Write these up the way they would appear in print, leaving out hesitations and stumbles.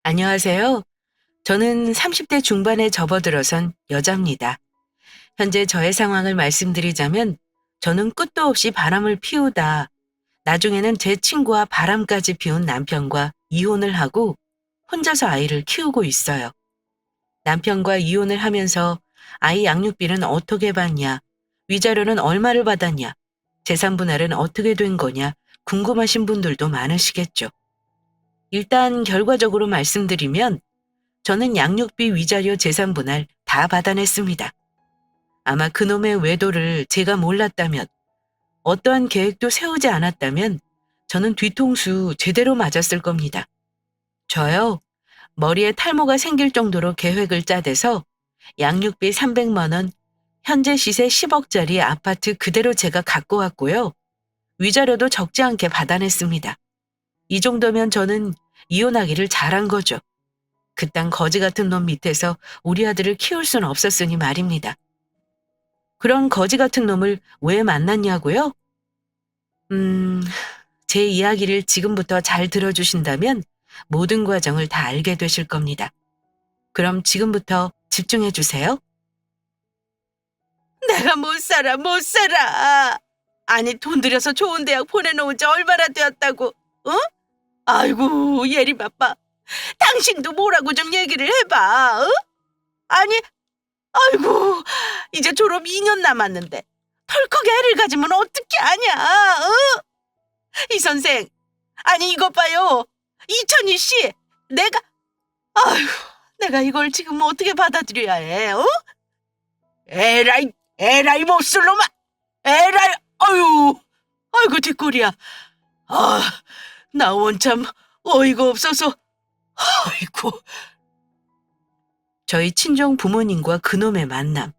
안녕하세요. 저는 30대 중반에 접어들어선 여자입니다. 현재 저의 상황을 말씀드리자면 저는 끝도 없이 바람을 피우다 나중에는 제 친구와 바람까지 피운 남편과 이혼을 하고 혼자서 아이를 키우고 있어요. 남편과 이혼을 하면서 아이 양육비는 어떻게 받냐, 위자료는 얼마를 받았냐, 재산 분할은 어떻게 된 거냐 궁금하신 분들도 많으시겠죠. 일단 결과적으로 말씀드리면 저는 양육비, 위자료, 재산 분할 다 받아냈습니다. 아마 그놈의 외도를 제가 몰랐다면, 어떠한 계획도 세우지 않았다면 저는 뒤통수 제대로 맞았을 겁니다. 저요, 머리에 탈모가 생길 정도로 계획을 짜대서 양육비 300만 원, 현재 시세 10억짜리 아파트 그대로 제가 갖고 왔고요. 위자료도 적지 않게 받아냈습니다. 이 정도면 저는 이혼하기를 잘한 거죠. 그딴 거지 같은 놈 밑에서 우리 아들을 키울 수는 없었으니 말입니다. 그런 거지 같은 놈을 왜 만났냐고요? 제 이야기를 지금부터 잘 들어주신다면 모든 과정을 다 알게 되실 겁니다. 그럼 지금부터 집중해 주세요. 내가 못 살아, 못 살아. 아니, 돈 들여서 좋은 대학 보내놓은 지 얼마나 되었다고, 어? 아이고, 예리 바빠. 당신도 뭐라고 좀 얘기를 해봐, 어? 아니, 아이고, 이제 졸업 2년 남았는데 덜컥 애를 가지면 어떻게 하냐, 어? 이 선생, 아니 이것 봐요. 이천희 씨, 아휴, 내가 이걸 지금 어떻게 받아들여야 해, 어? 에라이 못쓸놈아, 에라이, 아이고 뒷골이야. 아, 나 원참 어이가 없어서, 아이고. 저희 친정 부모님과 그놈의 만남.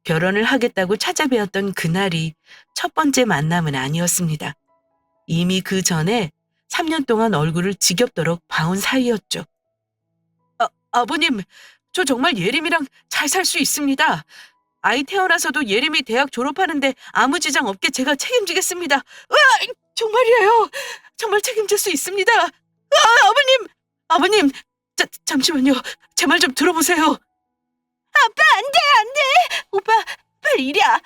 결혼을 하겠다고 찾아뵈었던 그날이 첫 번째 만남은 아니었습니다. 이미 그 전에 3년 동안 얼굴을 지겹도록 봐온 사이였죠. 아버님, 저 정말 예림이랑 잘 살 수 있습니다. 아이 태어나서도 예림이 대학 졸업하는데 아무 지장 없게 제가 책임지겠습니다. 정말이에요. 정말 책임질 수 있습니다. 아버님, 잠시만요. 제 말 좀 들어보세요. 아빠, 안 돼. 오빠, 빨리 이리야.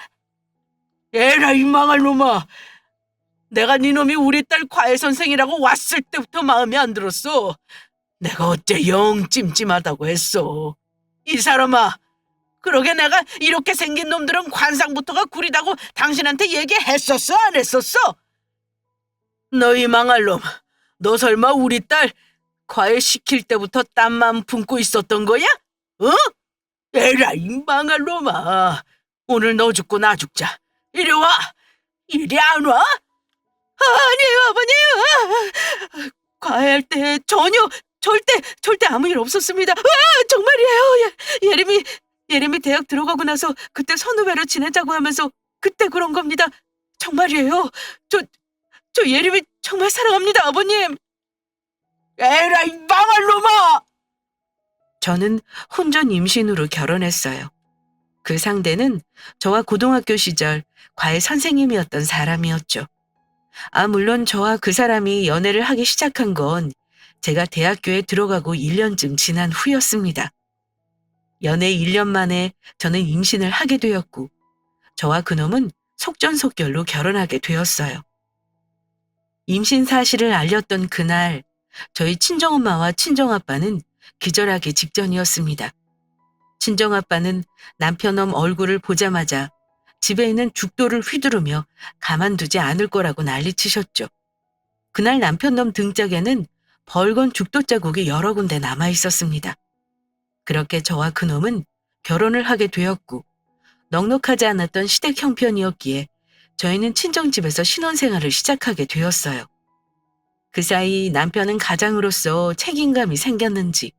에라이 망할 놈아. 내가 네 놈이 우리 딸 과외 선생이라고 왔을 때부터 마음에 안 들었어. 내가 어째 영 찜찜하다고 했어. 이 사람아, 그러게 내가 이렇게 생긴 놈들은 관상부터가 구리다고 당신한테 얘기했었어, 안 했었어? 너희 망할 놈, 너 설마 우리 딸 과외 시킬 때부터 땀만 품고 있었던 거야? 어? 에라이 망할 놈아. 오늘 너 죽고 나 죽자. 이리 와. 이리 안 와? 아니에요, 아버님. 과외할 때 전혀 절대 아무 일 없었습니다. 정말이에요. 예림이 대학 들어가고 나서 그때 선후배로 지내자고 하면서 그때 그런 겁니다. 정말이에요. 저 예림이 정말 사랑합니다, 아버님. 에라이 망할 놈아! 저는 혼전 임신으로 결혼했어요. 그 상대는 저와 고등학교 시절 과외 선생님이었던 사람이었죠. 물론 저와 그 사람이 연애를 하기 시작한 건 제가 대학교에 들어가고 1년쯤 지난 후였습니다. 연애 1년 만에 저는 임신을 하게 되었고 저와 그놈은 속전속결로 결혼하게 되었어요. 임신 사실을 알렸던 그날 저희 친정엄마와 친정아빠는 기절하기 직전이었습니다. 친정아빠는 남편놈 얼굴을 보자마자 집에 있는 죽도를 휘두르며 가만두지 않을 거라고 난리치셨죠. 그날 남편놈 등짝에는 벌건 죽도 자국이 여러 군데 남아 있었습니다. 그렇게 저와 그놈은 결혼을 하게 되었고 넉넉하지 않았던 시댁 형편이었기에 저희는 친정집에서 신혼생활을 시작하게 되었어요. 그 사이 남편은 가장으로서 책임감이 생겼는지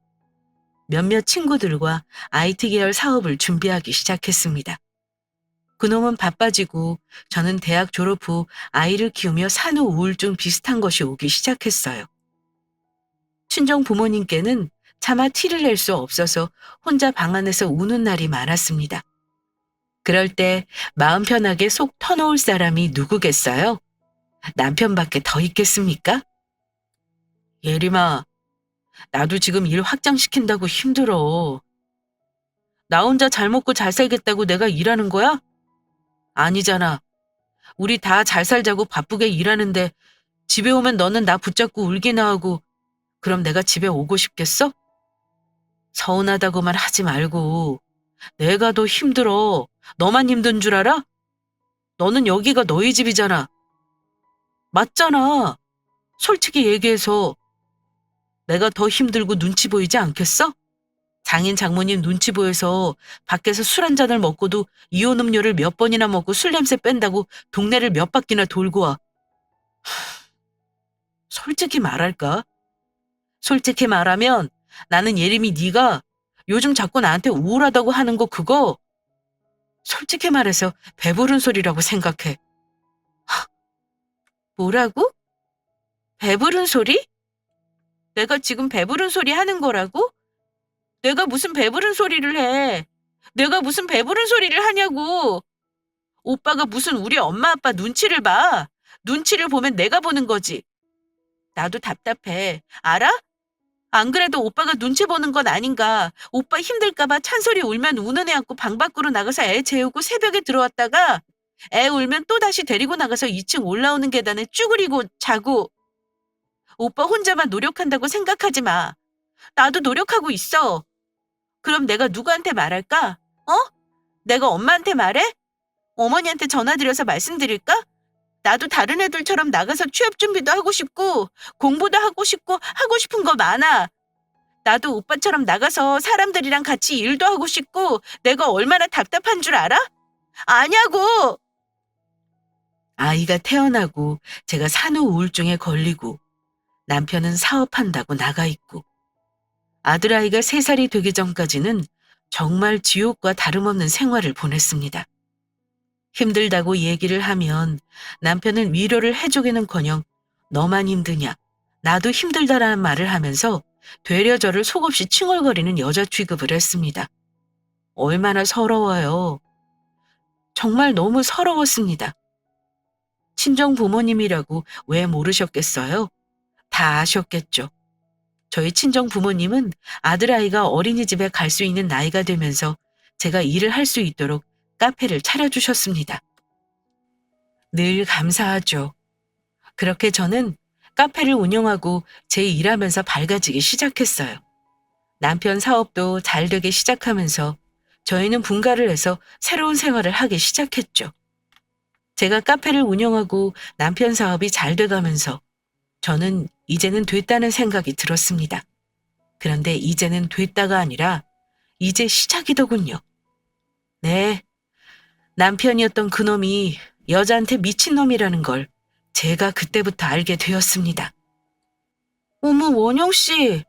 몇몇 친구들과 IT 계열 사업을 준비하기 시작했습니다. 그놈은 바빠지고 저는 대학 졸업 후 아이를 키우며 산후 우울증 비슷한 것이 오기 시작했어요. 친정 부모님께는 차마 티를 낼 수 없어서 혼자 방 안에서 우는 날이 많았습니다. 그럴 때 마음 편하게 속 터놓을 사람이 누구겠어요? 남편밖에 더 있겠습니까? 예림아, 나도 지금 일 확장시킨다고 힘들어. 나 혼자 잘 먹고 잘 살겠다고 내가 일하는 거야? 아니잖아. 우리 다 잘 살자고 바쁘게 일하는데 집에 오면 너는 나 붙잡고 울기나 하고 그럼 내가 집에 오고 싶겠어? 서운하다고만 하지 말고 내가 더 힘들어. 너만 힘든 줄 알아? 너는 여기가 너희 집이잖아. 맞잖아. 솔직히 얘기해서 내가 더 힘들고 눈치 보이지 않겠어? 장인 장모님 눈치 보여서 밖에서 술 한 잔을 먹고도 이온 음료를 몇 번이나 먹고 술 냄새 뺀다고 동네를 몇 바퀴나 돌고 와. 솔직히 말할까? 솔직히 말하면 나는 예림이 네가 요즘 자꾸 나한테 우울하다고 하는 거 그거 솔직히 말해서 배부른 소리라고 생각해. 뭐라고? 배부른 소리? 내가 지금 배부른 소리 하는 거라고? 내가 무슨 배부른 소리를 해? 내가 무슨 배부른 소리를 하냐고. 오빠가 무슨 우리 엄마 아빠 눈치를 봐. 눈치를 보면 내가 보는 거지. 나도 답답해. 알아? 안 그래도 오빠가 눈치 보는 건 아닌가. 오빠 힘들까봐 찬솔이 울면 우는 애 안고 방 밖으로 나가서 애 재우고 새벽에 들어왔다가 애 울면 또 다시 데리고 나가서 2층 올라오는 계단에 쭈그리고 자고. 오빠 혼자만 노력한다고 생각하지 마. 나도 노력하고 있어. 그럼 내가 누구한테 말할까? 어? 내가 엄마한테 말해? 어머니한테 전화드려서 말씀드릴까? 나도 다른 애들처럼 나가서 취업 준비도 하고 싶고 공부도 하고 싶고 하고 싶은 거 많아. 나도 오빠처럼 나가서 사람들이랑 같이 일도 하고 싶고 내가 얼마나 답답한 줄 알아? 아냐고! 아이가 태어나고 제가 산후 우울증에 걸리고 남편은 사업한다고 나가 있고 아들아이가 3살이 되기 전까지는 정말 지옥과 다름없는 생활을 보냈습니다. 힘들다고 얘기를 하면 남편은 위로를 해주기는커녕 너만 힘드냐, 나도 힘들다라는 말을 하면서 되려 저를 속없이 칭얼거리는 여자 취급을 했습니다. 얼마나 서러워요. 정말 너무 서러웠습니다. 친정 부모님이라고 왜 모르셨겠어요? 다 아셨겠죠. 저희 친정 부모님은 아들아이가 어린이집에 갈 수 있는 나이가 되면서 제가 일을 할 수 있도록 카페를 차려주셨습니다. 늘 감사하죠. 그렇게 저는 카페를 운영하고 제 일하면서 밝아지기 시작했어요. 남편 사업도 잘 되기 시작하면서 저희는 분가를 해서 새로운 생활을 하기 시작했죠. 제가 카페를 운영하고 남편 사업이 잘 돼가면서 저는 이제는 됐다는 생각이 들었습니다. 그런데 이제는 됐다가 아니라 이제 시작이더군요. 네, 남편이었던 그놈이 여자한테 미친놈이라는 걸 제가 그때부터 알게 되었습니다. 어머, 원영 씨,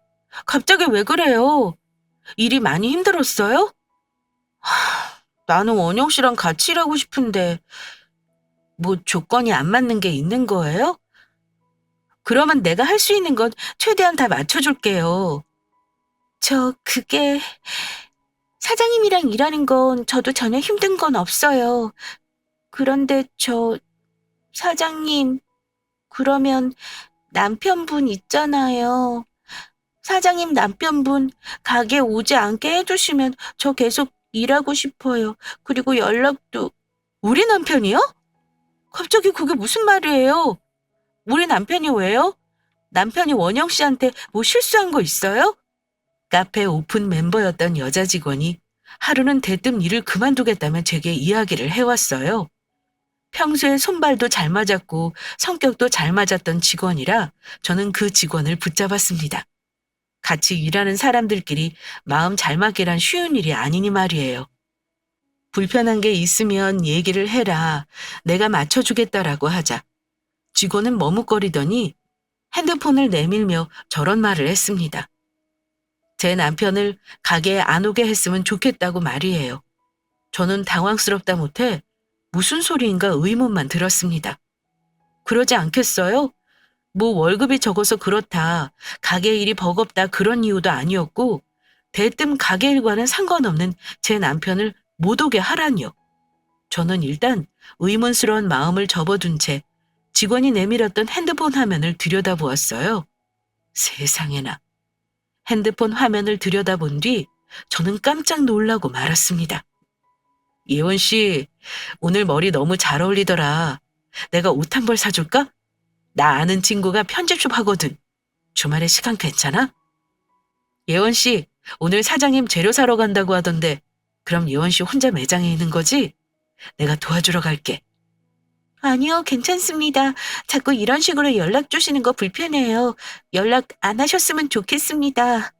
갑자기 왜 그래요? 일이 많이 힘들었어요? 나는 원영 씨랑 같이 일하고 싶은데 뭐 조건이 안 맞는 게 있는 거예요? 그러면 내가 할 수 있는 건 최대한 다 맞춰줄게요. 그게 사장님이랑 일하는 건 저도 전혀 힘든 건 없어요. 그런데 사장님, 그러면 남편분 있잖아요. 사장님 남편분 가게 오지 않게 해주시면 저 계속 일하고 싶어요. 그리고 연락도. 우리 남편이요? 갑자기 그게 무슨 말이에요? 우리 남편이 왜요? 남편이 원영 씨한테 뭐 실수한 거 있어요? 카페 오픈 멤버였던 여자 직원이 하루는 대뜸 일을 그만두겠다며 제게 이야기를 해왔어요. 평소에 손발도 잘 맞았고 성격도 잘 맞았던 직원이라 저는 그 직원을 붙잡았습니다. 같이 일하는 사람들끼리 마음 잘 맞기란 쉬운 일이 아니니 말이에요. 불편한 게 있으면 얘기를 해라. 내가 맞춰주겠다라고 하자. 직원은 머뭇거리더니 핸드폰을 내밀며 저런 말을 했습니다. 제 남편을 가게에 안 오게 했으면 좋겠다고 말이에요. 저는 당황스럽다 못해 무슨 소리인가 의문만 들었습니다. 그러지 않겠어요? 뭐 월급이 적어서 그렇다, 가게 일이 버겁다 그런 이유도 아니었고 대뜸 가게 일과는 상관없는 제 남편을 못 오게 하라니요. 저는 일단 의문스러운 마음을 접어둔 채 직원이 내밀었던 핸드폰 화면을 들여다보았어요. 세상에나. 핸드폰 화면을 들여다본 뒤 저는 깜짝 놀라고 말았습니다. 예원 씨, 오늘 머리 너무 잘 어울리더라. 내가 옷 한 벌 사줄까? 나 아는 친구가 편집숍 하거든. 주말에 시간 괜찮아? 예원 씨, 오늘 사장님 재료 사러 간다고 하던데 그럼 예원 씨 혼자 매장에 있는 거지? 내가 도와주러 갈게. 아니요, 괜찮습니다. 자꾸 이런 식으로 연락 주시는 거 불편해요. 연락 안 하셨으면 좋겠습니다.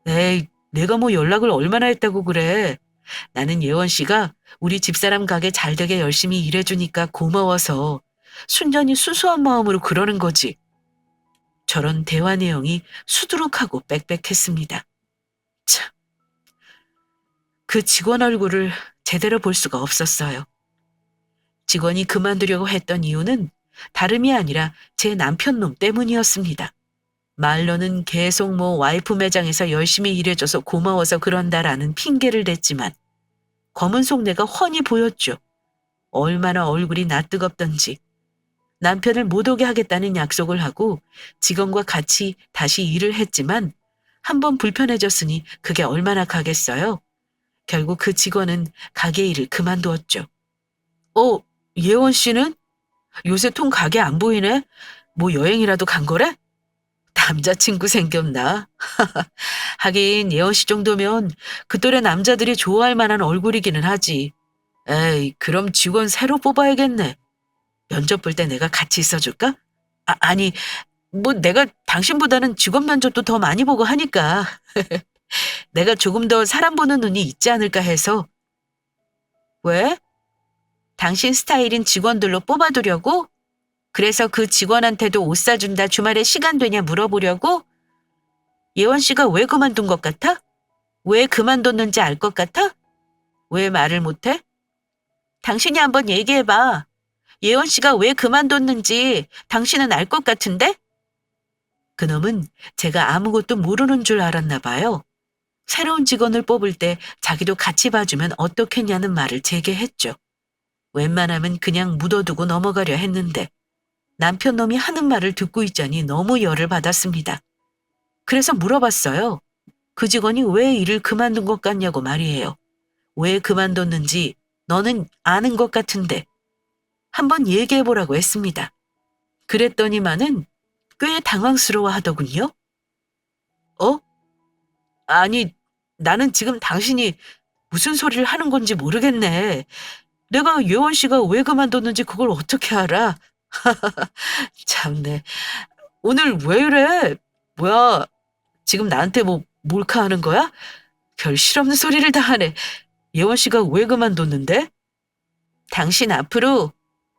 에이, 내가 뭐 연락을 얼마나 했다고 그래. 나는 예원 씨가 우리 집사람 가게 잘 되게 열심히 일해주니까 고마워서 순전히 수수한 마음으로 그러는 거지. 저런 대화 내용이 수두룩하고 빽빽했습니다. 참, 그 직원 얼굴을 제대로 볼 수가 없었어요. 직원이 그만두려고 했던 이유는 다름이 아니라 제 남편 놈 때문이었습니다. 말로는 계속 뭐 와이프 매장에서 열심히 일해줘서 고마워서 그런다라는 핑계를 댔지만 검은 속내가 훤히 보였죠. 얼마나 얼굴이 낯뜨겁던지. 남편을 못 오게 하겠다는 약속을 하고 직원과 같이 다시 일을 했지만 한번 불편해졌으니 그게 얼마나 가겠어요. 결국 그 직원은 가게 일을 그만두었죠. 예원 씨는? 요새 통 가게 안 보이네? 뭐 여행이라도 간 거래? 남자친구 생겼나? 하긴 예원 씨 정도면 그 또래 남자들이 좋아할 만한 얼굴이기는 하지. 에이, 그럼 직원 새로 뽑아야겠네. 면접 볼 때 내가 같이 있어줄까? 아니, 뭐 내가 당신보다는 직원 면접도 더 많이 보고 하니까. 내가 조금 더 사람 보는 눈이 있지 않을까 해서. 왜? 당신 스타일인 직원들로 뽑아두려고? 그래서 그 직원한테도 옷 사준다 주말에 시간 되냐 물어보려고? 예원 씨가 왜 그만둔 것 같아? 왜 그만뒀는지 알 것 같아? 왜 말을 못해? 당신이 한번 얘기해봐. 예원 씨가 왜 그만뒀는지 당신은 알 것 같은데? 그놈은 제가 아무것도 모르는 줄 알았나 봐요. 새로운 직원을 뽑을 때 자기도 같이 봐주면 어떻겠냐는 말을 제게 했죠. 웬만하면 그냥 묻어두고 넘어가려 했는데 남편 놈이 하는 말을 듣고 있자니 너무 열을 받았습니다. 그래서 물어봤어요. 그 직원이 왜 일을 그만둔 것 같냐고 말이에요. 왜 그만뒀는지 너는 아는 것 같은데 한번 얘기해보라고 했습니다. 그랬더니만은 꽤 당황스러워 하더군요. 아니, 나는 지금 당신이 무슨 소리를 하는 건지 모르겠네. 내가 예원 씨가 왜 그만뒀는지 그걸 어떻게 알아? 참네. 오늘 왜 이래? 뭐야, 지금 나한테 뭐 몰카하는 거야? 별 실없는 소리를 다 하네. 예원 씨가 왜 그만뒀는데? 당신 앞으로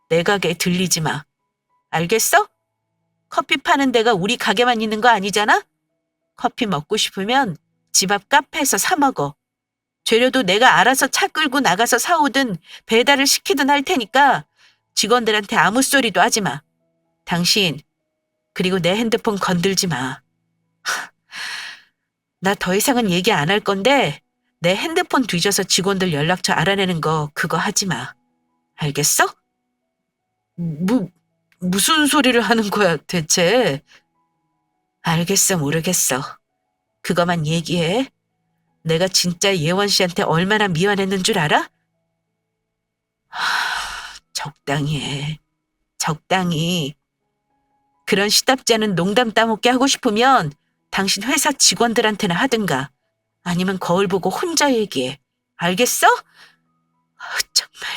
내 가게 들리지 마. 알겠어? 커피 파는 데가 우리 가게만 있는 거 아니잖아? 커피 먹고 싶으면 집 앞 카페에서 사 먹어. 재료도 내가 알아서 차 끌고 나가서 사오든 배달을 시키든 할 테니까 직원들한테 아무 소리도 하지 마. 당신, 그리고 내 핸드폰 건들지 마. 나 더 이상은 얘기 안 할 건데 내 핸드폰 뒤져서 직원들 연락처 알아내는 거 그거 하지 마. 알겠어? 무슨 소리를 하는 거야 대체? 알겠어, 모르겠어. 그거만 얘기해. 내가 진짜 예원 씨한테 얼마나 미안했는 줄 알아? 적당히 해. 적당히. 그런 시답지 않은 농담 따먹게 하고 싶으면 당신 회사 직원들한테나 하든가 아니면 거울 보고 혼자 얘기해. 알겠어? 정말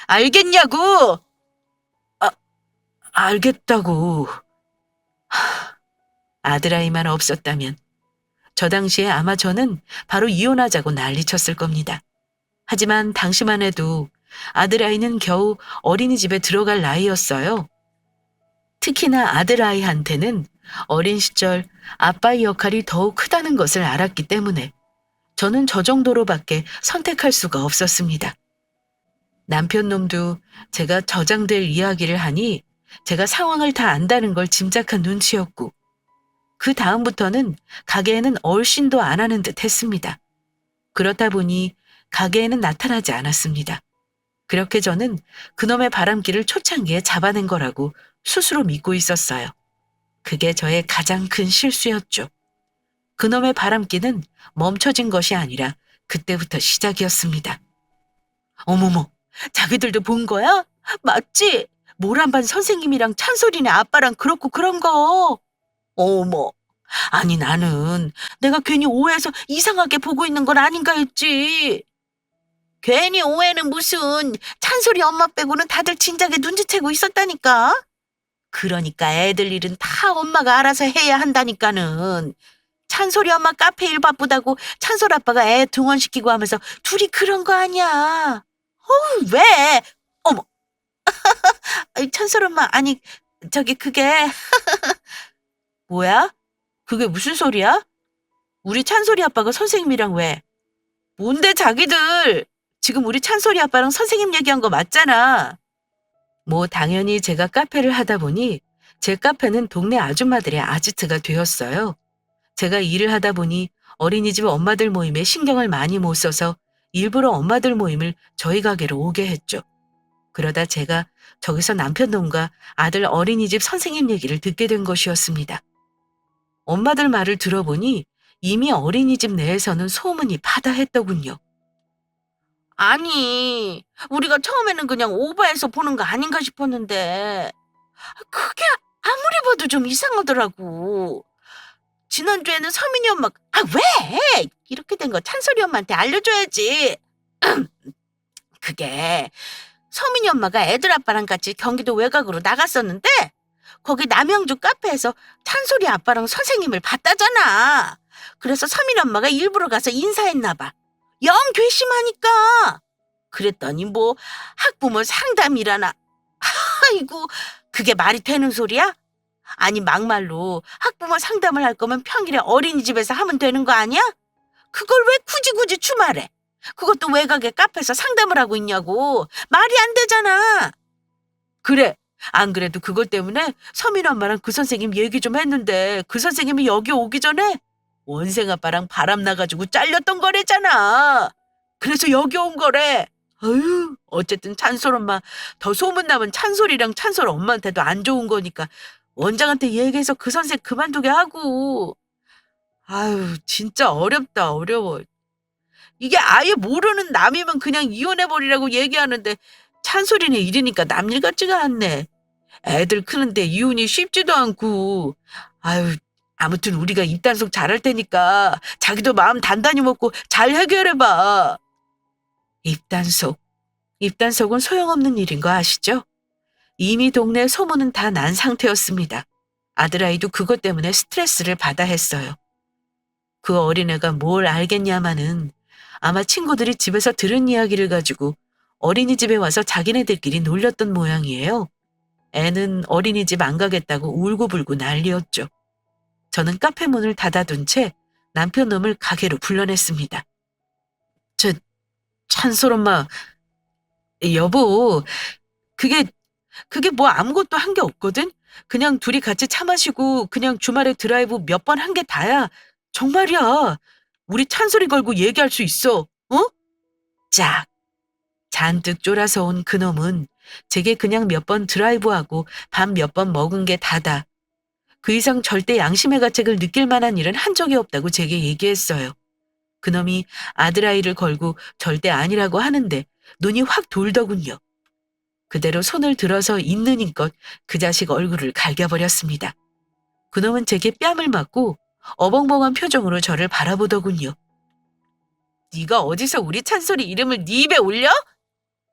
알겠냐고! 알겠다고. 아들아이만 없었다면 저 당시에 아마 저는 바로 이혼하자고 난리쳤을 겁니다. 하지만 당시만 해도 아들아이는 겨우 어린이집에 들어갈 나이였어요. 특히나 아들아이한테는 어린 시절 아빠의 역할이 더욱 크다는 것을 알았기 때문에 저는 저 정도로밖에 선택할 수가 없었습니다. 남편 놈도 제가 저장될 이야기를 하니 제가 상황을 다 안다는 걸 짐작한 눈치였고 그 다음부터는 가게에는 얼씬도 안 하는 듯 했습니다. 그렇다 보니 가게에는 나타나지 않았습니다. 그렇게 저는 그놈의 바람길을 초창기에 잡아낸 거라고 스스로 믿고 있었어요. 그게 저의 가장 큰 실수였죠. 그놈의 바람기는 멈춰진 것이 아니라 그때부터 시작이었습니다. 어머머, 자기들도 본 거야? 맞지? 모란반 선생님이랑 찬솔이네 아빠랑 그렇고 그런 거. 어머, 아니 나는 내가 괜히 오해해서 이상하게 보고 있는 건 아닌가 했지. 괜히 오해는 무슨, 찬솔이 엄마 빼고는 다들 진작에 눈치채고 있었다니까. 그러니까 애들 일은 다 엄마가 알아서 해야 한다니까는. 찬솔이 엄마 카페 일 바쁘다고 찬솔 아빠가 애 등원시키고 하면서 둘이 그런 거 아니야. 어우, 왜? 어머, 찬솔 엄마, 아니, 저기 그게. 뭐야? 그게 무슨 소리야? 우리 찬솔이 아빠가 선생님이랑 왜? 뭔데 자기들? 지금 우리 찬솔이 아빠랑 선생님 얘기한 거 맞잖아. 뭐 당연히 제가 카페를 하다 보니 제 카페는 동네 아줌마들의 아지트가 되었어요. 제가 일을 하다 보니 어린이집 엄마들 모임에 신경을 많이 못 써서 일부러 엄마들 모임을 저희 가게로 오게 했죠. 그러다 제가 저기서 남편 놈과 아들 어린이집 선생님 얘기를 듣게 된 것이었습니다. 엄마들 말을 들어보니 이미 어린이집 내에서는 소문이 파다했더군요. 아니, 우리가 처음에는 그냥 오버해서 보는 거 아닌가 싶었는데 그게 아무리 봐도 좀 이상하더라고. 지난주에는 서민이 엄마가 왜? 이렇게 된 거 찬솔이 엄마한테 알려줘야지. 그게 서민이 엄마가 애들 아빠랑 같이 경기도 외곽으로 나갔었는데 거기 남영주 카페에서 찬솔이 아빠랑 선생님을 봤다잖아. 그래서 서민이 엄마가 일부러 가서 인사했나 봐. 영 괘씸하니까. 그랬더니 뭐 학부모 상담이라나. 아이고, 그게 말이 되는 소리야? 아니 막말로 학부모 상담을 할 거면 평일에 어린이집에서 하면 되는 거 아니야? 그걸 왜 굳이 주말에? 그것도 외곽의 카페에서 상담을 하고 있냐고. 말이 안 되잖아. 그래. 안 그래도 그것 때문에 서민 엄마랑 그 선생님 얘기 좀 했는데 그 선생님이 여기 오기 전에 원생 아빠랑 바람 나가지고 잘렸던 거래잖아. 그래서 여기 온 거래. 아유, 어쨌든 찬솔 엄마 더 소문나면 찬솔이랑 찬솔 엄마한테도 안 좋은 거니까 원장한테 얘기해서 그 선생 그만두게 하고. 아유, 진짜 어렵다, 어려워. 이게 아예 모르는 남이면 그냥 이혼해버리라고 얘기하는데 찬솔이네 일이니까 남일 같지가 않네. 애들 크는데 이혼이 쉽지도 않고. 아유, 아무튼 우리가 입단속 잘할 테니까 자기도 마음 단단히 먹고 잘 해결해봐. 입단속은 소용없는 일인 거 아시죠? 이미 동네 소문은 다 난 상태였습니다. 아들아이도 그것 때문에 스트레스를 받아 했어요. 그 어린애가 뭘 알겠냐마는 아마 친구들이 집에서 들은 이야기를 가지고 어린이집에 와서 자기네들끼리 놀렸던 모양이에요. 애는 어린이집 안 가겠다고 울고불고 난리였죠. 저는 카페 문을 닫아둔 채 남편 놈을 가게로 불러냈습니다. 찬솔 엄마, 여보, 그게 뭐 아무것도 한 게 없거든? 그냥 둘이 같이 차 마시고 그냥 주말에 드라이브 몇 번 한 게 다야. 정말이야. 우리 찬솔이 걸고 얘기할 수 있어. 어? 짝. 잔뜩 쫄아서 온 그놈은 제게 그냥 몇 번 드라이브하고 밥 몇 번 먹은 게 다다. 그 이상 절대 양심의 가책을 느낄 만한 일은 한 적이 없다고 제게 얘기했어요. 그놈이 아들아이를 걸고 절대 아니라고 하는데 눈이 확 돌더군요. 그대로 손을 들어서 있는 힘껏 그 자식 얼굴을 갈겨버렸습니다. 그놈은 제게 뺨을 맞고 어벙벙한 표정으로 저를 바라보더군요. 네가 어디서 우리 찬솔이 이름을 네 입에 올려?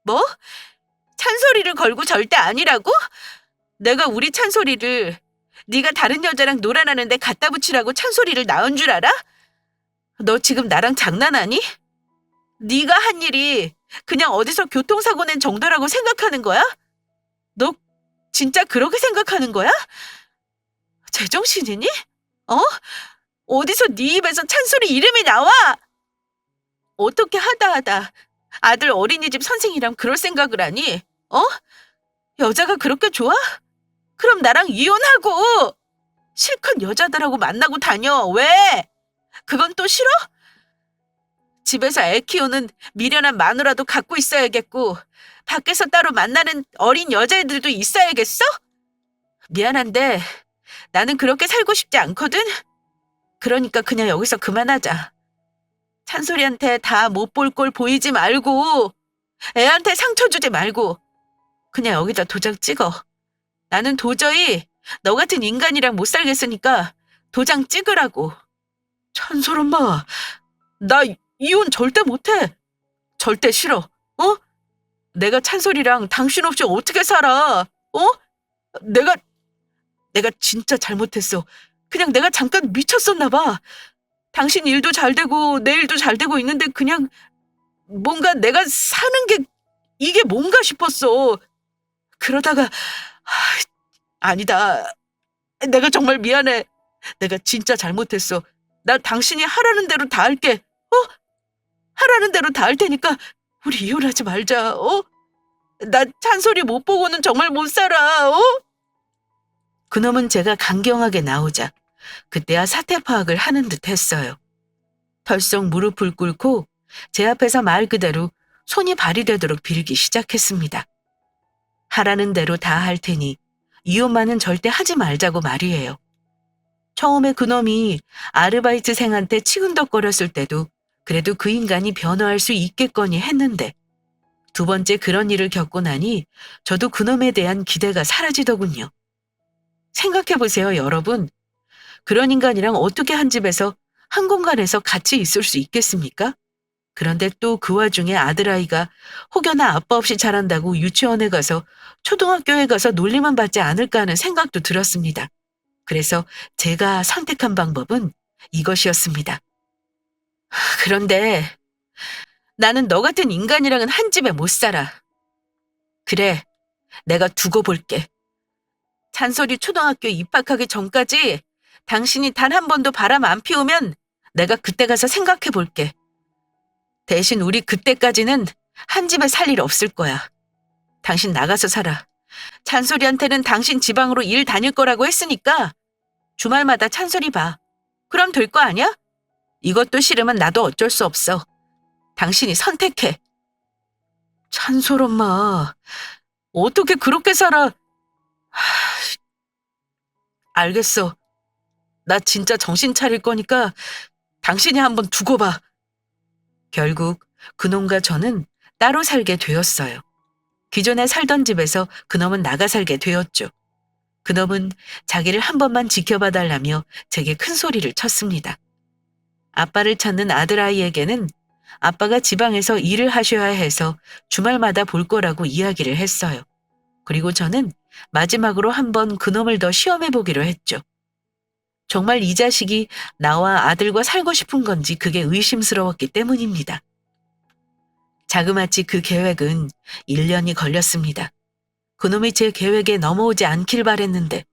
뭐? 찬솔이를 걸고 절대 아니라고? 내가 우리 찬솔이를 네가 다른 여자랑 놀아나는데 갖다 붙이라고 찬솔이를 낳은 줄 알아? 너 지금 나랑 장난하니? 네가 한 일이 그냥 어디서 교통사고 낸 정도라고 생각하는 거야? 너 진짜 그렇게 생각하는 거야? 제정신이니? 어? 어디서 네 입에서 찬솔이 이름이 나와? 어떻게 하다 아들 어린이집 선생이랑 그럴 생각을 하니? 어? 여자가 그렇게 좋아? 그럼 나랑 이혼하고 실컷 여자들하고 만나고 다녀. 왜? 그건 또 싫어? 집에서 애 키우는 미련한 마누라도 갖고 있어야겠고 밖에서 따로 만나는 어린 여자애들도 있어야겠어? 미안한데 나는 그렇게 살고 싶지 않거든. 그러니까 그냥 여기서 그만하자. 찬솔이한테 다 못 볼 꼴 보이지 말고, 애한테 상처 주지 말고, 그냥 여기다 도장 찍어. 나는 도저히 너 같은 인간이랑 못 살겠으니까 도장 찍으라고. 찬솔 엄마, 나 이혼 절대 못해. 절대 싫어. 어? 내가 찬솔이랑 당신 없이 어떻게 살아? 어? 내가 진짜 잘못했어. 그냥 내가 잠깐 미쳤었나 봐. 당신 일도 잘 되고 내 일도 잘 되고 있는데 그냥 뭔가 내가 사는 게 이게 뭔가 싶었어. 그러다가 아니다. 내가 정말 미안해. 내가 진짜 잘못했어. 나 당신이 하라는 대로 다 할게. 하라는 대로 다 할 테니까 우리 이혼하지 말자. 나 찬솔이 못 보고는 정말 못 살아. 그놈은 제가 강경하게 나오자 그때야 사태 파악을 하는 듯 했어요. 털썩 무릎을 꿇고 제 앞에서 말 그대로 손이 발이 되도록 빌기 시작했습니다. 하라는 대로 다 할 테니 이혼만은 절대 하지 말자고 말이에요. 처음에 그놈이 아르바이트생한테 치근덕거렸을 때도 그래도 그 인간이 변화할 수 있겠거니 했는데 두 번째 그런 일을 겪고 나니 저도 그놈에 대한 기대가 사라지더군요. 생각해보세요, 여러분. 그런 인간이랑 어떻게 한 집에서 한 공간에서 같이 있을 수 있겠습니까? 그런데 또 그 와중에 아들아이가 혹여나 아빠 없이 자란다고 유치원에 가서 초등학교에 가서 놀림만 받지 않을까 하는 생각도 들었습니다. 그래서 제가 선택한 방법은 이것이었습니다. 그런데 나는 너 같은 인간이랑은 한 집에 못 살아. 그래, 내가 두고 볼게. 찬솔이 초등학교 입학하기 전까지 당신이 단 한 번도 바람 안 피우면 내가 그때 가서 생각해 볼게. 대신 우리 그때까지는 한 집에 살 일 없을 거야. 당신 나가서 살아. 찬솔이한테는 당신 지방으로 일 다닐 거라고 했으니까 주말마다 찬솔이 봐. 그럼 될 거 아니야? 이것도 싫으면 나도 어쩔 수 없어. 당신이 선택해. 찬솔 엄마, 어떻게 그렇게 살아? 알겠어. 나 진짜 정신 차릴 거니까 당신이 한번 두고 봐. 결국 그놈과 저는 따로 살게 되었어요. 기존에 살던 집에서 그놈은 나가 살게 되었죠. 그놈은 자기를 한 번만 지켜봐 달라며 제게 큰 소리를 쳤습니다. 아빠를 찾는 아들아이에게는 아빠가 지방에서 일을 하셔야 해서 주말마다 볼 거라고 이야기를 했어요. 그리고 저는 마지막으로 한번 그놈을 더 시험해 보기로 했죠. 정말 이 자식이 나와 아들과 살고 싶은 건지 그게 의심스러웠기 때문입니다. 자그마치 그 계획은 1년이 걸렸습니다. 그놈이 제 계획에 넘어오지 않길 바랬는데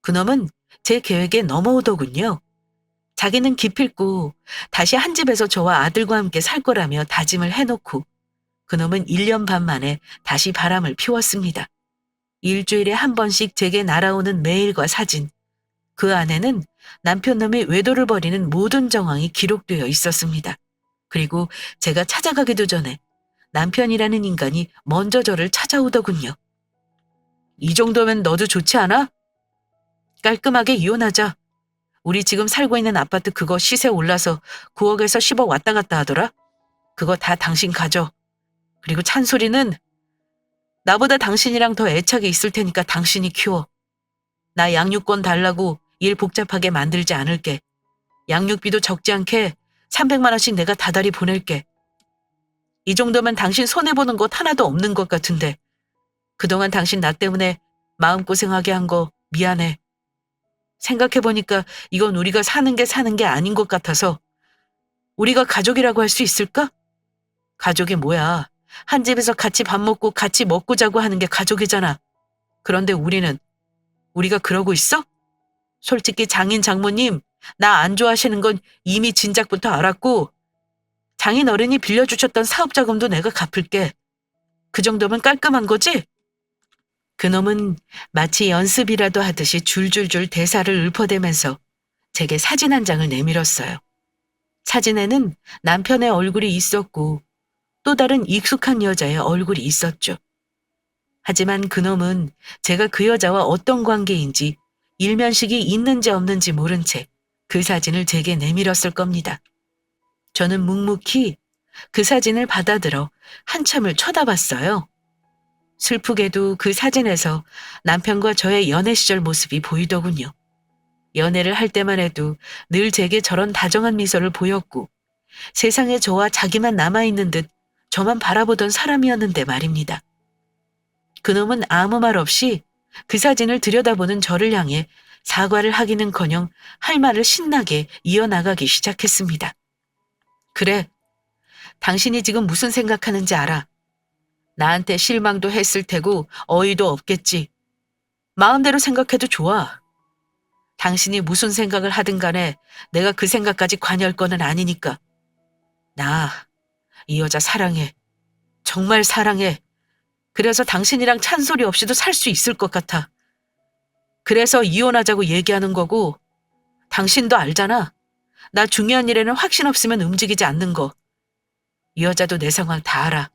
그놈은 제 계획에 넘어오더군요. 자기는 기필코 다시 한 집에서 저와 아들과 함께 살 거라며 다짐을 해놓고 그놈은 1년 반 만에 다시 바람을 피웠습니다. 일주일에 한 번씩 제게 날아오는 메일과 사진, 그 안에는 남편놈이 외도를 벌이는 모든 정황이 기록되어 있었습니다. 그리고 제가 찾아가기도 전에 남편이라는 인간이 먼저 저를 찾아오더군요. 이 정도면 너도 좋지 않아? 깔끔하게 이혼하자. 우리 지금 살고 있는 아파트 그거 시세 올라서 9억에서 10억 왔다 갔다 하더라. 그거 다 당신 가져. 그리고 찬솔이는 나보다 당신이랑 더 애착이 있을 테니까 당신이 키워. 나 양육권 달라고 일 복잡하게 만들지 않을게. 양육비도 적지 않게 300만 원씩 내가 다달이 보낼게. 이 정도면 당신 손해보는 것 하나도 없는 것 같은데 그동안 당신 나 때문에 마음고생하게 한 거 미안해. 생각해보니까 이건 우리가 사는 게 아닌 것 같아서 우리가 가족이라고 할 수 있을까? 가족이 뭐야. 한 집에서 같이 밥 먹고 같이 먹고 자고 하는 게 가족이잖아. 그런데 우리가 그러고 있어? 솔직히 장인 장모님 나 안 좋아하시는 건 이미 진작부터 알았고 장인 어른이 빌려주셨던 사업자금도 내가 갚을게. 그 정도면 깔끔한 거지? 그놈은 마치 연습이라도 하듯이 줄줄줄 대사를 읊어대면서 제게 사진 한 장을 내밀었어요. 사진에는 남편의 얼굴이 있었고 또 다른 익숙한 여자의 얼굴이 있었죠. 하지만 그놈은 제가 그 여자와 어떤 관계인지 일면식이 있는지 없는지 모른 채 그 사진을 제게 내밀었을 겁니다. 저는 묵묵히 그 사진을 받아들어 한참을 쳐다봤어요. 슬프게도 그 사진에서 남편과 저의 연애 시절 모습이 보이더군요. 연애를 할 때만 해도 늘 제게 저런 다정한 미소를 보였고 세상에 저와 자기만 남아있는 듯 저만 바라보던 사람이었는데 말입니다. 그놈은 아무 말 없이 그 사진을 들여다보는 저를 향해 사과를 하기는커녕 할 말을 신나게 이어나가기 시작했습니다. 그래, 당신이 지금 무슨 생각하는지 알아. 나한테 실망도 했을 테고 어이도 없겠지. 마음대로 생각해도 좋아. 당신이 무슨 생각을 하든 간에 내가 그 생각까지 관여할 거는 아니니까. 나 이 여자 사랑해. 정말 사랑해. 그래서 당신이랑 찬소리 없이도 살 수 있을 것 같아. 그래서 이혼하자고 얘기하는 거고 당신도 알잖아. 나 중요한 일에는 확신 없으면 움직이지 않는 거. 이 여자도 내 상황 다 알아.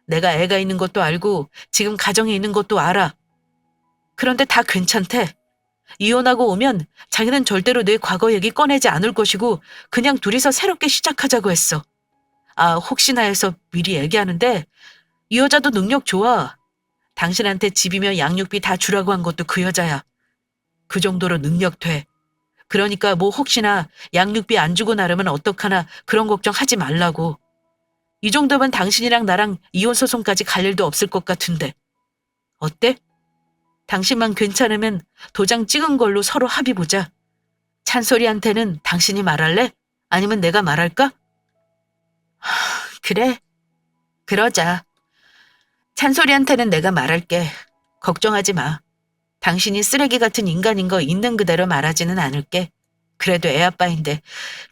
내가 애가 있는 것도 알고 지금 가정에 있는 것도 알아. 그런데 다 괜찮대. 이혼하고 오면 자기는 절대로 내 과거 얘기 꺼내지 않을 것이고 그냥 둘이서 새롭게 시작하자고 했어. 아, 혹시나 해서 미리 얘기하는데 이 여자도 능력 좋아. 당신한테 집이며 양육비 다 주라고 한 것도 그 여자야. 그 정도로 능력 돼. 그러니까 뭐 혹시나 양육비 안 주고 나르면 어떡하나 그런 걱정 하지 말라고. 이 정도면 당신이랑 나랑 이혼 소송까지 갈 일도 없을 것 같은데. 어때? 당신만 괜찮으면 도장 찍은 걸로 서로 합의 보자. 찬솔이한테는 당신이 말할래? 아니면 내가 말할까? 그래. 그러자. 찬솔이한테는 내가 말할게. 걱정하지 마. 당신이 쓰레기 같은 인간인 거 있는 그대로 말하지는 않을게. 그래도 애 아빠인데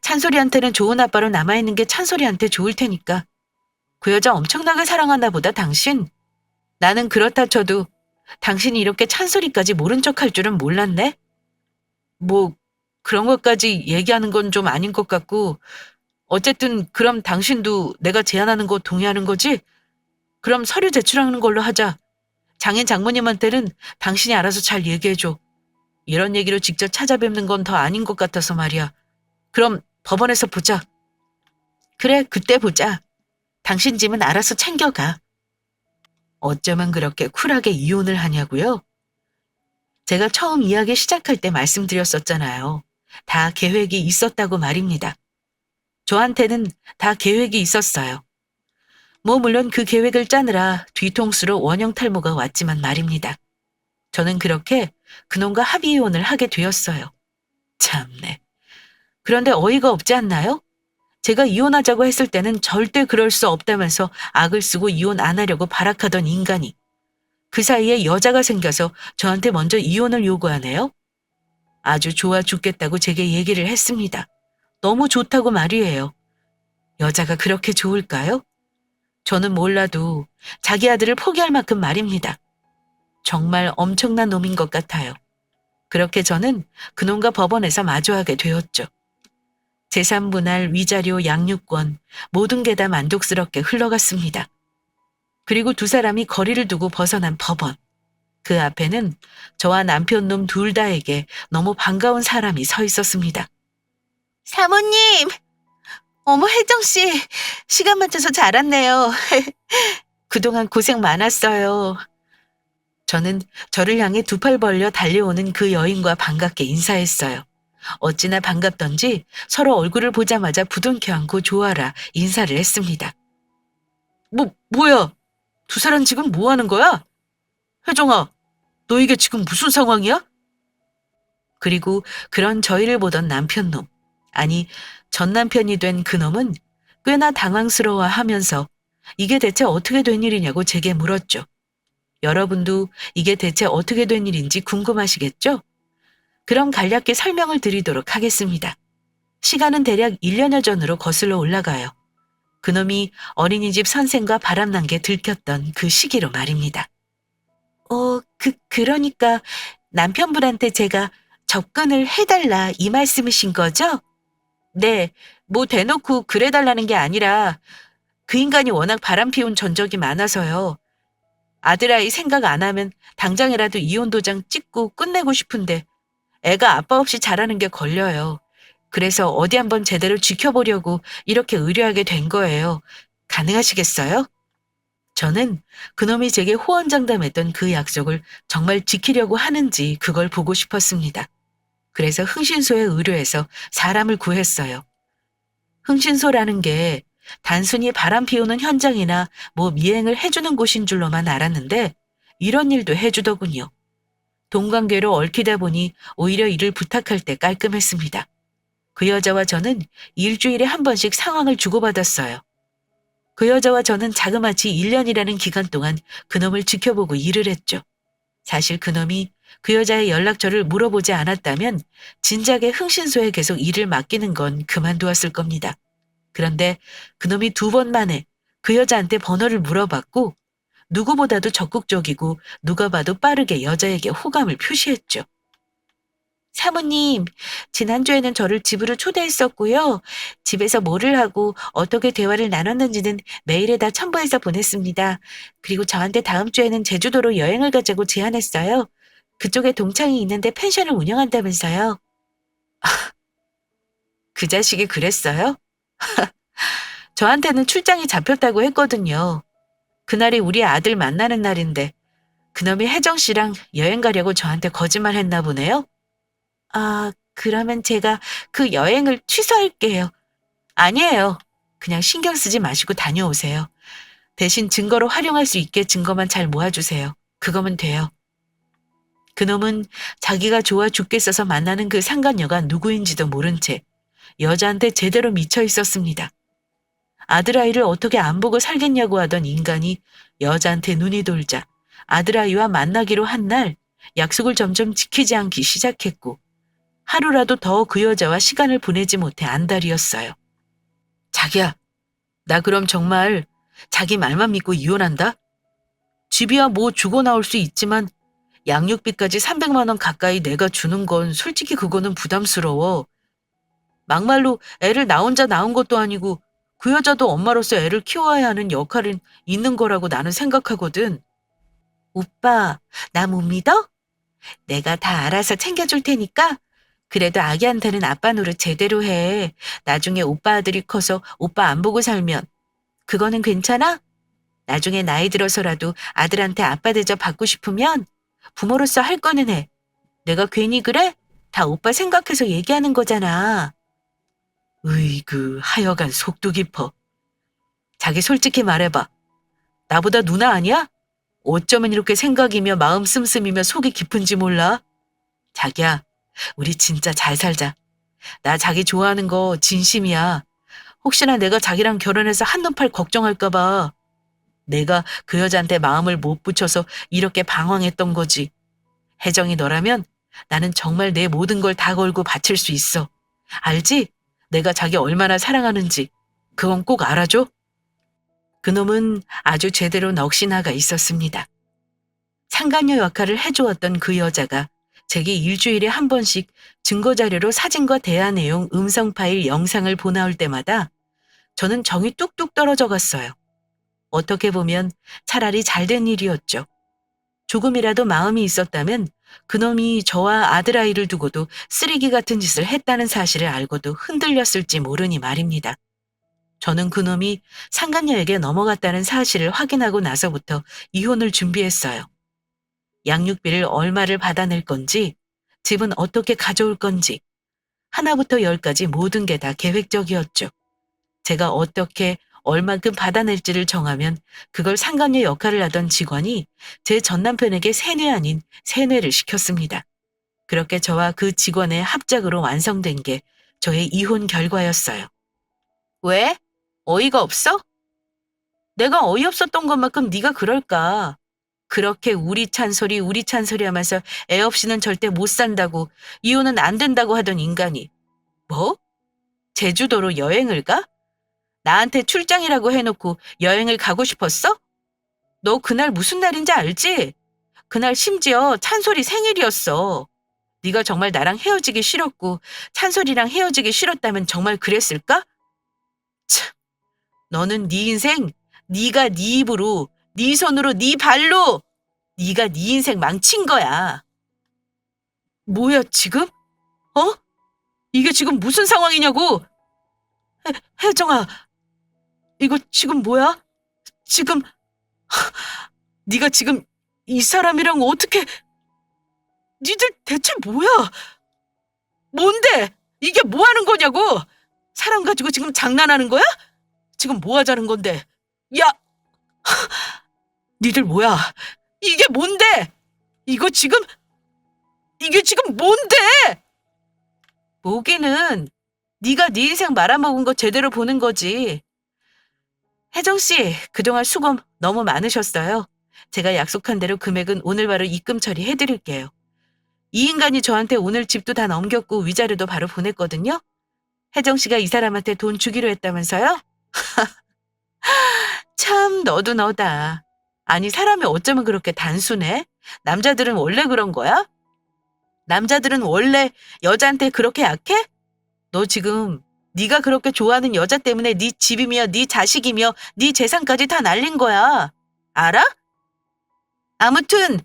찬솔이한테는 좋은 아빠로 남아있는 게 찬솔이한테 좋을 테니까. 그 여자 엄청나게 사랑하나 보다 당신. 나는 그렇다 쳐도 당신이 이렇게 찬솔이까지 모른 척할 줄은 몰랐네. 뭐 그런 것까지 얘기하는 건 좀 아닌 것 같고 어쨌든 그럼 당신도 내가 제안하는 거 동의하는 거지? 그럼 서류 제출하는 걸로 하자. 장인 장모님한테는 당신이 알아서 잘 얘기해줘. 이런 얘기로 직접 찾아뵙는 건 더 아닌 것 같아서 말이야. 그럼 법원에서 보자. 그래, 그때 보자. 당신 짐은 알아서 챙겨가. 어쩌면 그렇게 쿨하게 이혼을 하냐고요? 제가 처음 이야기 시작할 때 말씀드렸었잖아요. 다 계획이 있었다고 말입니다. 저한테는 다 계획이 있었어요. 뭐 물론 그 계획을 짜느라 뒤통수로 원형 탈모가 왔지만 말입니다. 저는 그렇게 그놈과 합의 이혼을 하게 되었어요. 참네. 그런데 어이가 없지 않나요? 제가 이혼하자고 했을 때는 절대 그럴 수 없다면서 악을 쓰고 이혼 안 하려고 발악하던 인간이 그 사이에 여자가 생겨서 저한테 먼저 이혼을 요구하네요. 아주 좋아 죽겠다고 제게 얘기를 했습니다. 너무 좋다고 말이에요. 여자가 그렇게 좋을까요? 저는 몰라도 자기 아들을 포기할 만큼 말입니다. 정말 엄청난 놈인 것 같아요. 그렇게 저는 그놈과 법원에서 마주하게 되었죠. 재산 분할, 위자료, 양육권 모든 게 다 만족스럽게 흘러갔습니다. 그리고 두 사람이 거리를 두고 벗어난 법원. 그 앞에는 저와 남편놈 둘 다에게 너무 반가운 사람이 서 있었습니다. 사모님! 어머, 혜정씨. 시간 맞춰서 잘 왔네요. 그동안 고생 많았어요. 저는 저를 향해 두 팔 벌려 달려오는 그 여인과 반갑게 인사했어요. 어찌나 반갑던지 서로 얼굴을 보자마자 부둥켜 안고 좋아라 인사를 했습니다. 뭐야? 두 사람 지금 뭐 하는 거야? 혜정아, 너 이게 지금 무슨 상황이야? 그리고 그런 저희를 보던 남편놈, 아니 전 남편이 된 그놈은 꽤나 당황스러워하면서 이게 대체 어떻게 된 일이냐고 제게 물었죠. 여러분도 이게 대체 어떻게 된 일인지 궁금하시겠죠? 그럼 간략히 설명을 드리도록 하겠습니다. 시간은 대략 1년여 전으로 거슬러 올라가요. 그놈이 어린이집 선생과 바람난 게 들켰던 그 시기로 말입니다. 그러니까 남편분한테 제가 접근을 해달라 이 말씀이신 거죠? 네, 뭐 대놓고 그래달라는 게 아니라 그 인간이 워낙 바람 피운 전적이 많아서요. 아들아이 생각 안 하면 당장이라도 이혼 도장 찍고 끝내고 싶은데 애가 아빠 없이 자라는 게 걸려요. 그래서 어디 한번 제대로 지켜보려고 이렇게 의뢰하게 된 거예요. 가능하시겠어요? 저는 그놈이 제게 호언장담했던 그 약속을 정말 지키려고 하는지 그걸 보고 싶었습니다. 그래서 흥신소에 의뢰해서 사람을 구했어요. 흥신소라는 게 단순히 바람 피우는 현장이나 뭐 미행을 해주는 곳인 줄로만 알았는데 이런 일도 해주더군요. 동관계로 얽히다 보니 오히려 일을 부탁할 때 깔끔했습니다. 그 여자와 저는 일주일에 한 번씩 상황을 주고받았어요. 그 여자와 저는 자그마치 1년이라는 기간 동안 그놈을 지켜보고 일을 했죠. 사실 그놈이 그 여자의 연락처를 물어보지 않았다면 진작에 흥신소에 계속 일을 맡기는 건 그만두었을 겁니다. 그런데 그놈이 2번 만에 그 여자한테 번호를 물어봤고 누구보다도 적극적이고 누가 봐도 빠르게 여자에게 호감을 표시했죠. 사모님, 지난주에는 저를 집으로 초대했었고요. 집에서 뭐를 하고 어떻게 대화를 나눴는지는 메일에 다 첨부해서 보냈습니다. 그리고 저한테 다음 주에는 제주도로 여행을 가자고 제안했어요. 그쪽에 동창이 있는데 펜션을 운영한다면서요. 그 자식이 그랬어요? 저한테는 출장이 잡혔다고 했거든요. 그날이 우리 아들 만나는 날인데 그놈이 혜정 씨랑 여행 가려고 저한테 거짓말했나 보네요. 아, 그러면 제가 그 여행을 취소할게요. 아니에요. 그냥 신경 쓰지 마시고 다녀오세요. 대신 증거로 활용할 수 있게 증거만 잘 모아주세요. 그거면 돼요. 그놈은 자기가 좋아 죽겠어서 만나는 그 상간녀가 누구인지도 모른 채 여자한테 제대로 미쳐 있었습니다. 아들아이를 어떻게 안 보고 살겠냐고 하던 인간이 여자한테 눈이 돌자 아들아이와 만나기로 한 날 약속을 점점 지키지 않기 시작했고 하루라도 더 그 여자와 시간을 보내지 못해 안달이었어요. 자기야, 나 그럼 정말 자기 말만 믿고 이혼한다? 집이야 뭐 주고 나올 수 있지만 양육비까지 300만 원 가까이 내가 주는 건 솔직히 그거는 부담스러워. 막말로 애를 나 혼자 낳은 것도 아니고 그 여자도 엄마로서 애를 키워야 하는 역할은 있는 거라고 나는 생각하거든. 오빠, 나 못 믿어? 내가 다 알아서 챙겨줄 테니까 그래도 아기한테는 아빠 노릇 제대로 해. 나중에 오빠 아들이 커서 오빠 안 보고 살면 그거는 괜찮아? 나중에 나이 들어서라도 아들한테 아빠 대접 받고 싶으면 부모로서 할 거는 해. 내가 괜히 그래? 다 오빠 생각해서 얘기하는 거잖아. 으이그 하여간 속도 깊어. 자기 솔직히 말해봐. 나보다 누나 아니야? 어쩌면 이렇게 생각이며 마음 씀씀이며 속이 깊은지 몰라? 자기야, 우리 진짜 잘 살자. 나 자기 좋아하는 거 진심이야. 혹시나 내가 자기랑 결혼해서 한눈 팔 걱정할까 봐. 내가 그 여자한테 마음을 못 붙여서 이렇게 방황했던 거지. 혜정이 너라면 나는 정말 내 모든 걸 다 걸고 바칠 수 있어. 알지? 내가 자기 얼마나 사랑하는지. 그건 꼭 알아줘. 그놈은 아주 제대로 넋이 나가 있었습니다. 상간녀 역할을 해주었던 그 여자가 제게 일주일에 한 번씩 증거자료로 사진과 대화 내용 음성 파일 영상을 보내올 때마다 저는 정이 뚝뚝 떨어져 갔어요. 어떻게 보면 차라리 잘된 일이었죠. 조금이라도 마음이 있었다면 그놈이 저와 아들아이를 두고도 쓰레기 같은 짓을 했다는 사실을 알고도 흔들렸을지 모르니 말입니다. 저는 그놈이 상간녀에게 넘어갔다는 사실을 확인하고 나서부터 이혼을 준비했어요. 양육비를 얼마를 받아낼 건지, 집은 어떻게 가져올 건지, 하나부터 열까지 모든 게 다 계획적이었죠. 제가 어떻게 얼만큼 받아낼지를 정하면 그걸 상간녀 역할을 하던 직원이 제 전남편에게 세뇌 아닌 세뇌를 시켰습니다. 그렇게 저와 그 직원의 합작으로 완성된 게 저의 이혼 결과였어요. 왜? 어이가 없어? 내가 어이없었던 것만큼 네가 그럴까? 그렇게 우리 찬소리 하면서 애 없이는 절대 못 산다고 이혼은 안 된다고 하던 인간이 뭐? 제주도로 여행을 가? 나한테 출장이라고 해놓고 여행을 가고 싶었어? 너 그날 무슨 날인지 알지? 그날 심지어 찬솔이 생일이었어. 네가 정말 나랑 헤어지기 싫었고 찬솔이랑 헤어지기 싫었다면 정말 그랬을까? 참, 너는 네 인생 네가 네 입으로 네 손으로 네 발로 네가 네 인생 망친 거야. 뭐야 지금? 어? 이게 지금 무슨 상황이냐고! 혜정아, 이거 지금 뭐야? 지금, 네가 지금 이 사람이랑 어떻게, 니들 대체 뭐야? 뭔데? 이게 뭐 하는 거냐고! 사람 가지고 지금 장난하는 거야? 지금 뭐 하자는 건데? 야! 니들 뭐야? 이게 뭔데? 이게 지금 뭔데? 보기는 네가 네 인생 말아먹은 거 제대로 보는 거지. 혜정 씨, 그동안 수고 너무 많으셨어요. 제가 약속한 대로 금액은 오늘 바로 입금 처리해드릴게요. 이 인간이 저한테 오늘 집도 다 넘겼고 위자료도 바로 보냈거든요. 혜정 씨가 이 사람한테 돈 주기로 했다면서요? 참 너도 너다. 아니 사람이 어쩌면 그렇게 단순해? 남자들은 원래 그런 거야? 남자들은 원래 여자한테 그렇게 약해? 너 지금 네가 그렇게 좋아하는 여자 때문에 네 집이며 네 자식이며 네 재산까지 다 날린 거야. 알아? 아무튼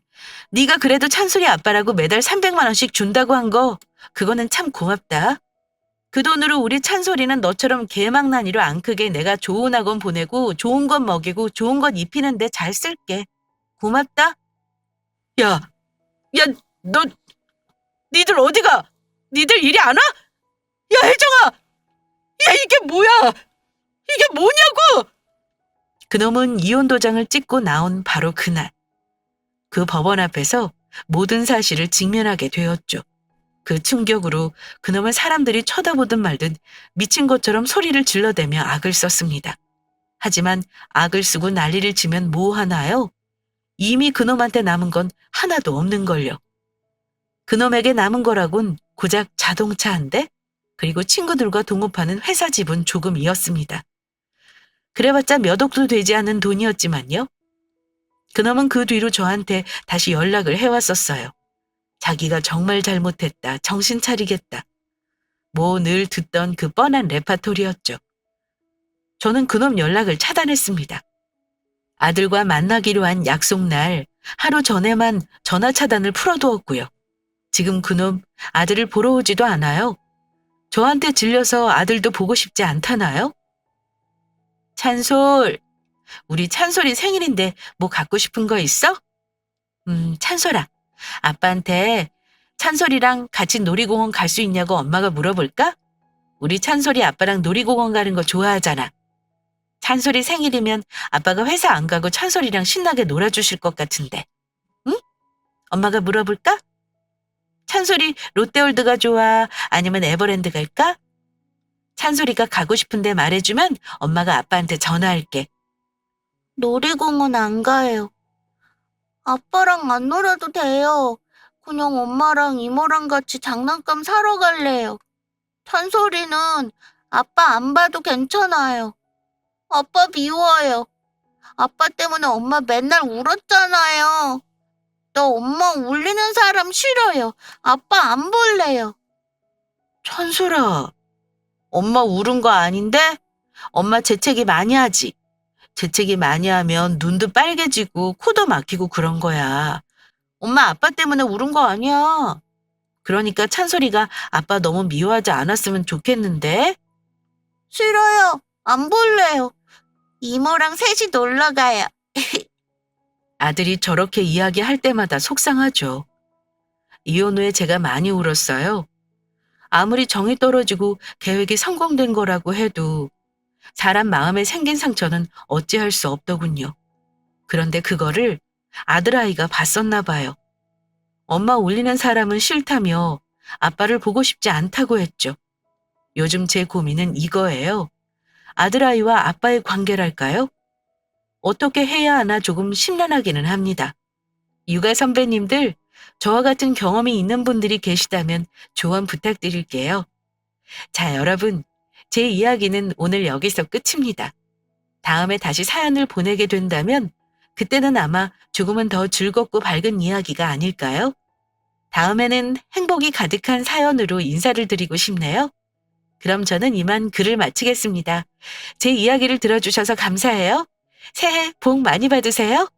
네가 그래도 찬솔이 아빠라고 매달 300만 원씩 준다고 한 거 그거는 참 고맙다. 그 돈으로 우리 찬솔이는 너처럼 개망나니로 안 크게 내가 좋은 학원 보내고 좋은 것 먹이고 좋은 것 입히는데 잘 쓸게. 고맙다. 야, 야, 너 니들 어디가? 니들 이리 안 와? 야, 혜정아! 야, 이게 뭐야? 이게 뭐냐고! 그놈은 이혼 도장을 찍고 나온 바로 그날. 그 법원 앞에서 모든 사실을 직면하게 되었죠. 그 충격으로 그놈은 사람들이 쳐다보든 말든 미친 것처럼 소리를 질러대며 악을 썼습니다. 하지만 악을 쓰고 난리를 치면 뭐 하나요? 이미 그놈한테 남은 건 하나도 없는걸요. 그놈에게 남은 거라곤 고작 자동차 한 대, 그리고 친구들과 동업하는 회사 지분 조금이었습니다. 그래봤자 몇 억도 되지 않은 돈이었지만요. 그놈은 그 뒤로 저한테 다시 연락을 해왔었어요. 자기가 정말 잘못했다, 정신 차리겠다. 뭐 늘 듣던 그 뻔한 레파토리였죠. 저는 그놈 연락을 차단했습니다. 아들과 만나기로 한 약속날 하루 전에만 전화 차단을 풀어두었고요. 지금 그놈 아들을 보러 오지도 않아요. 저한테 질려서 아들도 보고 싶지 않다나요? 찬솔, 우리 찬솔이 생일인데 뭐 갖고 싶은 거 있어? 찬솔아, 아빠한테 찬솔이랑 같이 놀이공원 갈 수 있냐고 엄마가 물어볼까? 우리 찬솔이 아빠랑 놀이공원 가는 거 좋아하잖아. 찬솔이 생일이면 아빠가 회사 안 가고 찬솔이랑 신나게 놀아주실 것 같은데. 응? 엄마가 물어볼까? 찬솔이 롯데월드가 좋아? 아니면 에버랜드 갈까? 찬솔이가 가고 싶은데 말해주면 엄마가 아빠한테 전화할게. 놀이공원 안 가요. 아빠랑 안 놀아도 돼요. 그냥 엄마랑 이모랑 같이 장난감 사러 갈래요. 찬솔이는 아빠 안 봐도 괜찮아요. 아빠 미워요. 아빠 때문에 엄마 맨날 울었잖아요. 너 엄마 울리는 사람 싫어요. 아빠 안 볼래요. 찬솔아, 엄마 울은 거 아닌데? 엄마 재채기 많이 하지. 재채기 많이 하면 눈도 빨개지고 코도 막히고 그런 거야. 엄마 아빠 때문에 울은 거 아니야. 그러니까 찬솔이가 아빠 너무 미워하지 않았으면 좋겠는데? 싫어요. 안 볼래요. 이모랑 셋이 놀러 가요. 아들이 저렇게 이야기할 때마다 속상하죠. 이혼 후에 제가 많이 울었어요. 아무리 정이 떨어지고 계획이 성공된 거라고 해도 사람 마음에 생긴 상처는 어찌할 수 없더군요. 그런데 그거를 아들아이가 봤었나 봐요. 엄마 울리는 사람은 싫다며 아빠를 보고 싶지 않다고 했죠. 요즘 제 고민은 이거예요. 아들아이와 아빠의 관계랄까요? 어떻게 해야 하나 조금 심란하기는 합니다. 육아 선배님들, 저와 같은 경험이 있는 분들이 계시다면 조언 부탁드릴게요. 자, 여러분, 제 이야기는 오늘 여기서 끝입니다. 다음에 다시 사연을 보내게 된다면 그때는 아마 조금은 더 즐겁고 밝은 이야기가 아닐까요? 다음에는 행복이 가득한 사연으로 인사를 드리고 싶네요. 그럼 저는 이만 글을 마치겠습니다. 제 이야기를 들어주셔서 감사해요. 새해 복 많이 받으세요.